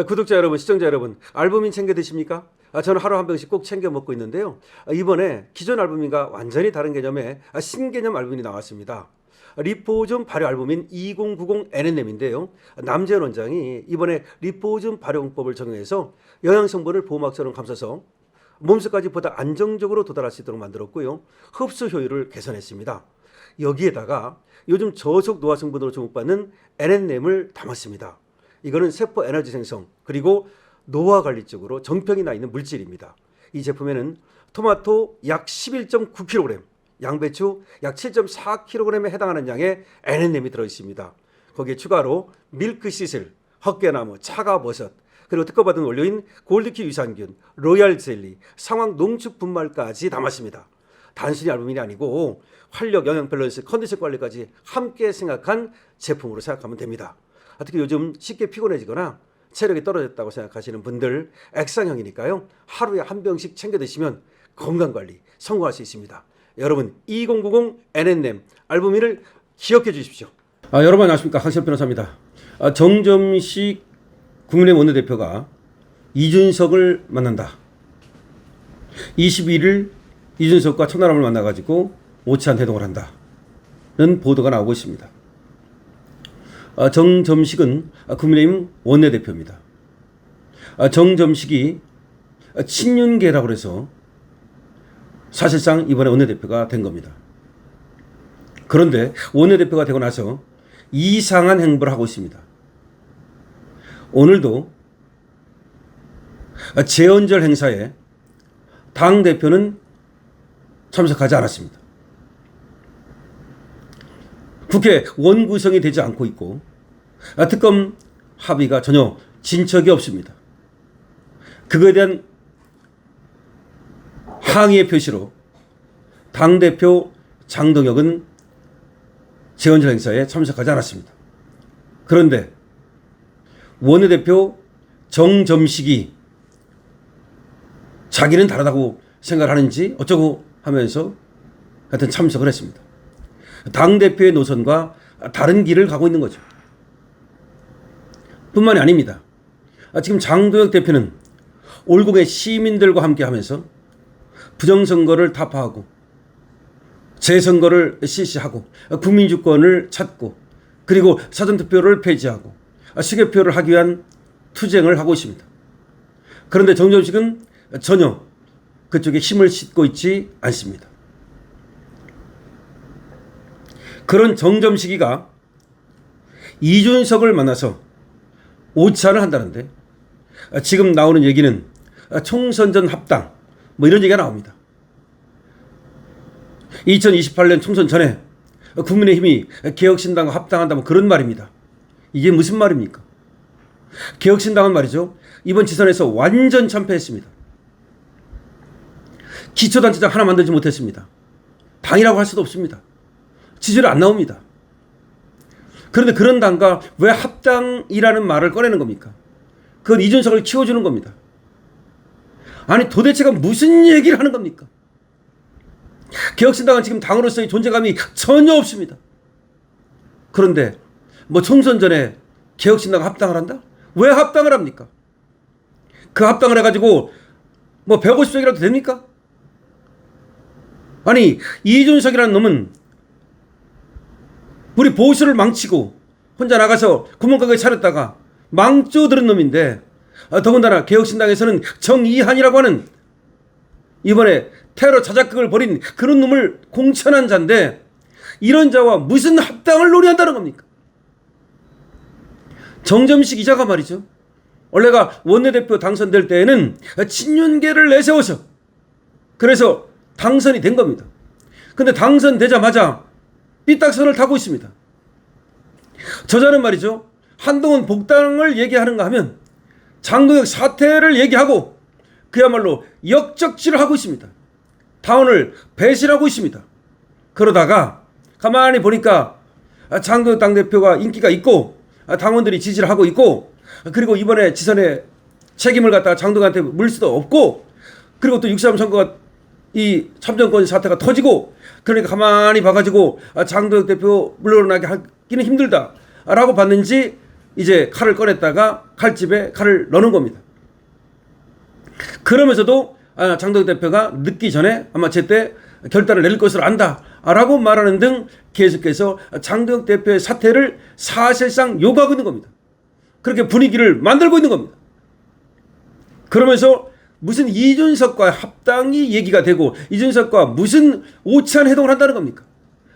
구독자 여러분, 시청자 여러분, 알부민 챙겨 드십니까? 저는 하루 한 병씩 꼭 챙겨 먹고 있는데요. 이번에 기존 알부민과 완전히 다른 개념의 신개념 알부민이 나왔습니다. 리포즘 발효 알부민 2090 NNM인데요. 남재현 원장이 이번에 리포즘 발효법을 적용해서 영양 성분을 보호막처럼 감싸서 몸속까지 보다 안정적으로 도달할 수 있도록 만들었고요. 흡수 효율을 개선했습니다. 여기에다가 요즘 저속 노화 성분으로 주목받는 NNM을 담았습니다. 이거는 세포 에너지 생성 그리고 노화 관리 쪽으로 정평이 나 있는 물질입니다. 이 제품에는 토마토 약 11.9kg, 양배추 약 7.4kg에 해당하는 양의 NNM이 들어있습니다. 거기에 추가로 밀크시슬, 헛개나무, 차가버섯, 그리고 특허받은 원료인 골드키 유산균, 로얄 젤리, 상황 농축 분말까지 담았습니다. 단순히 알부민이 아니고 활력, 영양 밸런스, 컨디션 관리까지 함께 생각한 제품으로 생각하면 됩니다. 특히 요즘 쉽게 피곤해지거나 체력이 떨어졌다고 생각하시는 분들 액상형이니까요. 하루에 한 병씩 챙겨 드시면 건강관리 성공할 수 있습니다. 여러분 2090 NNM 알부민을 기억해 주십시오. 여러분 안녕하십니까. 강시현 변호사입니다. 정점식 국민의힘 원내대표가 이준석을 만난다. 21일 이준석과 천하람을 만나가지고 오찬 회동을 한다는 보도가 나오고 있습니다. 정점식은 국민의힘 원내대표입니다. 정점식이 친윤계라고 해서 사실상 이번에 원내대표가 된 겁니다. 그런데 원내대표가 되고 나서 이상한 행보를 하고 있습니다. 오늘도 재헌절 행사에 당대표는 참석하지 않았습니다. 국회 원구성이 되지 않고 있고 특검 합의가 전혀 진척이 없습니다. 그거에 대한 항의의 표시로 당대표 장동혁은 재헌절 행사에 참석하지 않았습니다. 그런데 원내대표 정점식이 자기는 다르다고 생각하는지 어쩌고 하면서 하여튼 참석을 했습니다. 당대표의 노선과 다른 길을 가고 있는 거죠. 뿐만이 아닙니다. 지금 장동혁 대표는 올곡의 시민들과 함께 하면서 부정선거를 타파하고 재선거를 실시하고 국민주권을 찾고 그리고 사전투표를 폐지하고 수개표를 하기 위한 투쟁을 하고 있습니다. 그런데 정점식은 전혀 그쪽에 힘을 싣고 있지 않습니다. 그런 정점식이가 이준석을 만나서 오찬을 한다는데 지금 나오는 얘기는 총선 전 합당 뭐 이런 얘기가 나옵니다. 2028년 총선 전에 국민의힘이 개혁신당과 합당한다 뭐 그런 말입니다. 이게 무슨 말입니까? 개혁신당은 말이죠. 이번 지선에서 완전 참패했습니다. 기초단체장 하나 만들지 못했습니다. 당이라고 할 수도 없습니다. 지지율 안 나옵니다. 그런데 그런 당과 왜 합당이라는 말을 꺼내는 겁니까? 그건 이준석을 키워주는 겁니다. 아니 도대체가 무슨 얘기를 하는 겁니까? 개혁신당은 지금 당으로서의 존재감이 전혀 없습니다. 그런데 뭐 총선 전에 개혁신당과 합당을 한다? 왜 합당을 합니까? 그 합당을 해가지고 뭐 150석이라도 됩니까? 아니 이준석이라는 놈은 우리 보수를 망치고 혼자 나가서 구멍가게 차렸다가 망조 들은 놈인데 더군다나 개혁신당에서는 정의한이라고 하는 이번에 테러 자작극을 벌인 그런 놈을 공천한 자인데 이런 자와 무슨 합당을 논의한다는 겁니까? 정점식 이자가 말이죠. 원래가 원내대표 당선될 때에는 친윤계를 내세워서 그래서 당선이 된 겁니다. 근데 당선되자마자 삐딱선을 타고 있습니다. 저자는 말이죠. 한동훈 복당을 얘기하는가 하면 장동혁 사퇴를 얘기하고 그야말로 역적질을 하고 있습니다. 당원을 배신하고 있습니다. 그러다가 가만히 보니까 장동혁 당대표가 인기가 있고 당원들이 지지를 하고 있고 그리고 이번에 지선에 책임을 갖다가 장동혁한테 물 수도 없고 그리고 또 6.3 선거가 이 참정권 사태가 터지고 그러니까 가만히 봐가지고 장동혁 대표 물러나게 하기는 힘들다라고 봤는지 이제 칼을 꺼냈다가 칼집에 칼을 넣는 겁니다. 그러면서도 장동혁 대표가 늦기 전에 아마 제때 결단을 내릴 것으로 안다라고 말하는 등 계속해서 장동혁 대표의 사퇴를 사실상 요구하고 있는 겁니다. 그렇게 분위기를 만들고 있는 겁니다. 그러면서 무슨 이준석과 합당이 얘기가 되고 이준석과 무슨 오찬 회동을 한다는 겁니까?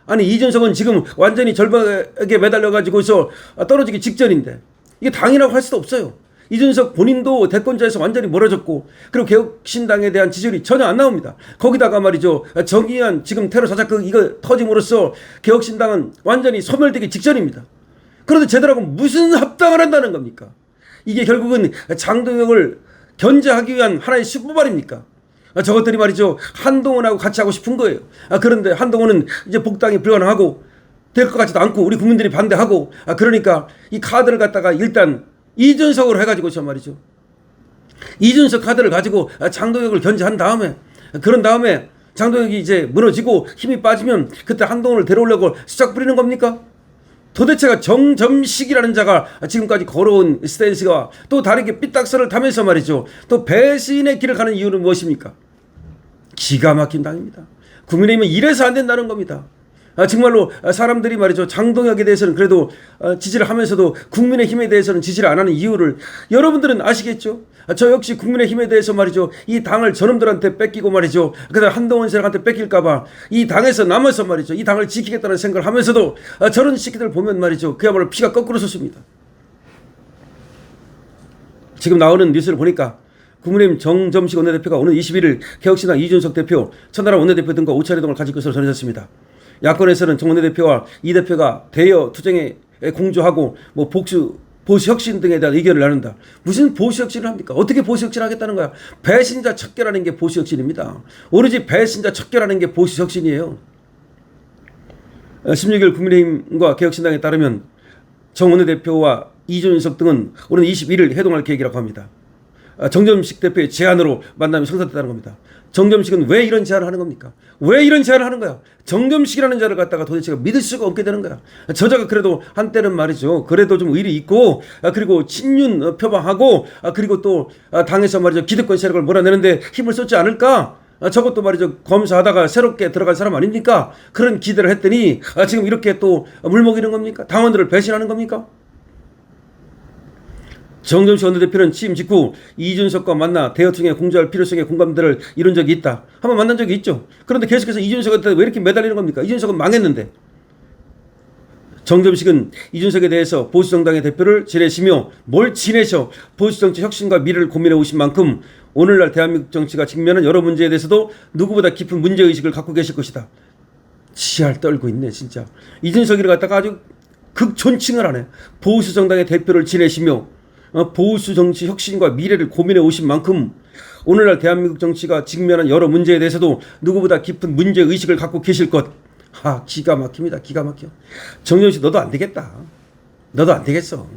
아니 이준석은 지금 완전히 절벽에 매달려가지고서 떨어지기 직전인데 이게 당이라고 할 수도 없어요. 이준석 본인도 대권자에서 완전히 멀어졌고 그리고 개혁신당에 대한 지지율이 전혀 안 나옵니다. 거기다가 말이죠. 정의안 지금 테러 자작극 이거 터짐으로써 개혁신당은 완전히 소멸되기 직전입니다. 그런데 제대로 무슨 합당을 한다는 겁니까? 이게 결국은 장동혁을 견제하기 위한 하나의 슈퍼발입니까? 저것들이 말이죠. 한동훈하고 같이 하고 싶은 거예요. 그런데 한동훈은 이제 복당이 불가능하고 될 것 같지도 않고 우리 국민들이 반대하고 그러니까 이 카드를 갖다가 일단 이준석으로 해가지고 저 말이죠. 이준석 카드를 가지고 장동혁을 견제한 다음에 그런 다음에 장동혁이 이제 무너지고 힘이 빠지면 그때 한동훈을 데려오려고 수작 부리는 겁니까? 도대체가 정점식이라는 자가 지금까지 걸어온 스탠스가 또 다르게 삐딱선을 타면서 말이죠. 또 배신의 길을 가는 이유는 무엇입니까? 기가 막힌 당입니다. 국민의힘은 이래서 안 된다는 겁니다. 정말로 사람들이 말이죠. 장동혁에 대해서는 그래도 지지를 하면서도 국민의힘에 대해서는 지지를 안 하는 이유를 여러분들은 아시겠죠? 저 역시 국민의힘에 대해서 말이죠. 이 당을 저놈들한테 뺏기고 말이죠. 그다음 한동훈 세력한테 뺏길까봐 이 당에서 남아서 말이죠. 이 당을 지키겠다는 생각을 하면서도 저런 새끼들 보면 말이죠. 그야말로 피가 거꾸로 솟습니다. 지금 나오는 뉴스를 보니까 국민의힘 정점식 원내대표가 오늘 21일 개혁신당 이준석 대표, 천하람 원내대표 등과 오차례동을 가질 것으로 전해졌습니다. 야권에서는 정 원내대표와 이 대표가 대여 투쟁에 공조하고 뭐 보수 혁신 등에 대한 의견을 나눈다. 무슨 보수 혁신을 합니까? 어떻게 보수 혁신을 하겠다는 거야? 배신자 척결하는 게 보수 혁신입니다. 오로지 배신자 척결하는 게 보수 혁신이에요. 16일 국민의힘과 개혁신당에 따르면 정 원내대표와 이준석 등은 오는 21일 회동할 계획이라고 합니다. 정점식 대표의 제안으로 만남이 성사됐다는 겁니다. 정점식은 왜 이런 제안을 하는 겁니까? 왜 이런 제안을 하는 거야? 정점식이라는 자를 갖다가 도대체 믿을 수가 없게 되는 거야. 저자가 그래도 한때는 말이죠. 그래도 좀 의리 있고 그리고 친윤 표방하고 그리고 또 당에서 말이죠. 기득권 세력을 몰아내는데 힘을 쏟지 않을까? 저것도 말이죠. 검사하다가 새롭게 들어갈 사람 아닙니까? 그런 기대를 했더니 지금 이렇게 또 물먹이는 겁니까? 당원들을 배신하는 겁니까? 정점식 원내대표는 취임 직후 이준석과 만나 대여투쟁에 공조할 필요성에 공감대를 이룬 적이 있다. 한번 만난 적이 있죠. 그런데 계속해서 이준석한테 왜 이렇게 매달리는 겁니까? 이준석은 망했는데. 정점식은 이준석에 대해서 보수정당의 대표를 지내시며 뭘 지내셔 보수정치 혁신과 미래를 고민해 오신 만큼 오늘날 대한민국 정치가 직면한 여러 문제에 대해서도 누구보다 깊은 문제의식을 갖고 계실 것이다. 치알 떨고 있네 진짜. 이준석이를 갖다가 아주 극존칭을 하네. 보수정당의 대표를 지내시며 보수 정치 혁신과 미래를 고민해 오신 만큼 오늘날 대한민국 정치가 직면한 여러 문제에 대해서도 누구보다 깊은 문제의식을 갖고 계실 것. 기가 막힙니다. 기가 막혀. 정점식 너도 안 되겠다. 너도 안 되겠어.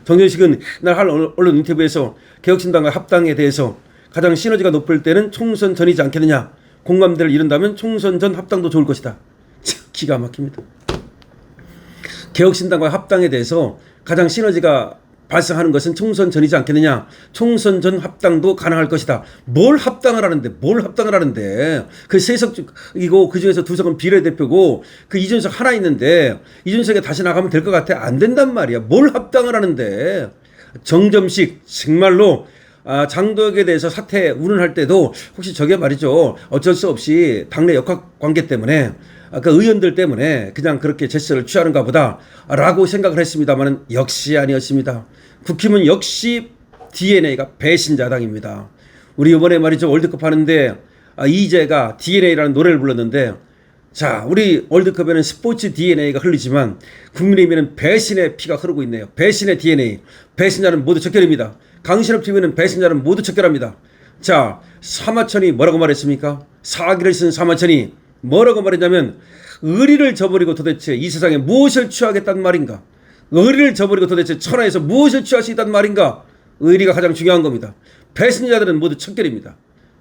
정점식은 날 할 언론 인터뷰에서 개혁신당과 합당에 대해서 가장 시너지가 높을 때는 총선 전이지 않겠느냐. 공감대를 이룬다면 총선 전 합당도 좋을 것이다. 기가 막힙니다. 개혁신당과 합당에 대해서 가장 시너지가 발생하는 것은 총선 전이지 않겠느냐. 총선 전 합당도 가능할 것이다. 뭘 합당을 하는데 그 세석이고 그중에서 두 석은 비례대표고 그 이준석 하나 있는데 이준석에 다시 나가면 될 것 같아. 안 된단 말이야. 뭘 합당을 하는데. 정점식 정말로 장동혁에 대해서 사퇴 운운할 때도 혹시 저게 말이죠. 어쩔 수 없이 당내 역학관계 때문에 그 의원들 때문에 그냥 그렇게 제스처를 취하는가 보다 라고 생각을 했습니다만 역시 아니었습니다. 국힘은 역시 DNA가 배신자당입니다. 우리 이번에 말이죠. 월드컵 하는데 이재가 DNA라는 노래를 불렀는데 자 우리 월드컵에는 스포츠 DNA가 흐르지만 국민의힘에는 배신의 피가 흐르고 있네요. 배신의 DNA. 배신자는 모두 척결입니다. 강신업 TV는 배신자는 모두 척결합니다. 자 사마천이 뭐라고 말했습니까? 사기를 쓴 사마천이 뭐라고 말했냐면 의리를 저버리고 도대체 이 세상에 무엇을 취하겠다는 말인가? 의리를 저버리고 도대체 천하에서 무엇을 취할 수 있다는 말인가? 의리가 가장 중요한 겁니다. 배신자들은 모두 척결입니다.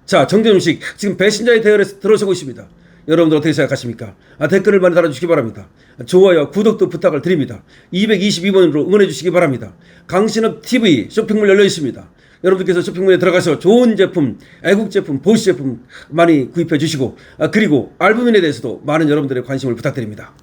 자 정점식 지금 배신자의 대열에 들어서고 있습니다. 여러분들 어떻게 생각하십니까? 댓글을 많이 달아주시기 바랍니다. 좋아요, 구독도 부탁을 드립니다. 222번으로 응원해 주시기 바랍니다. 강신업 TV 쇼핑몰 열려 있습니다. 여러분들께서 쇼핑몰에 들어가서 좋은 제품, 애국 제품, 보시 제품 많이 구입해 주시고, 그리고 알부민에 대해서도 많은 여러분들의 관심을 부탁드립니다.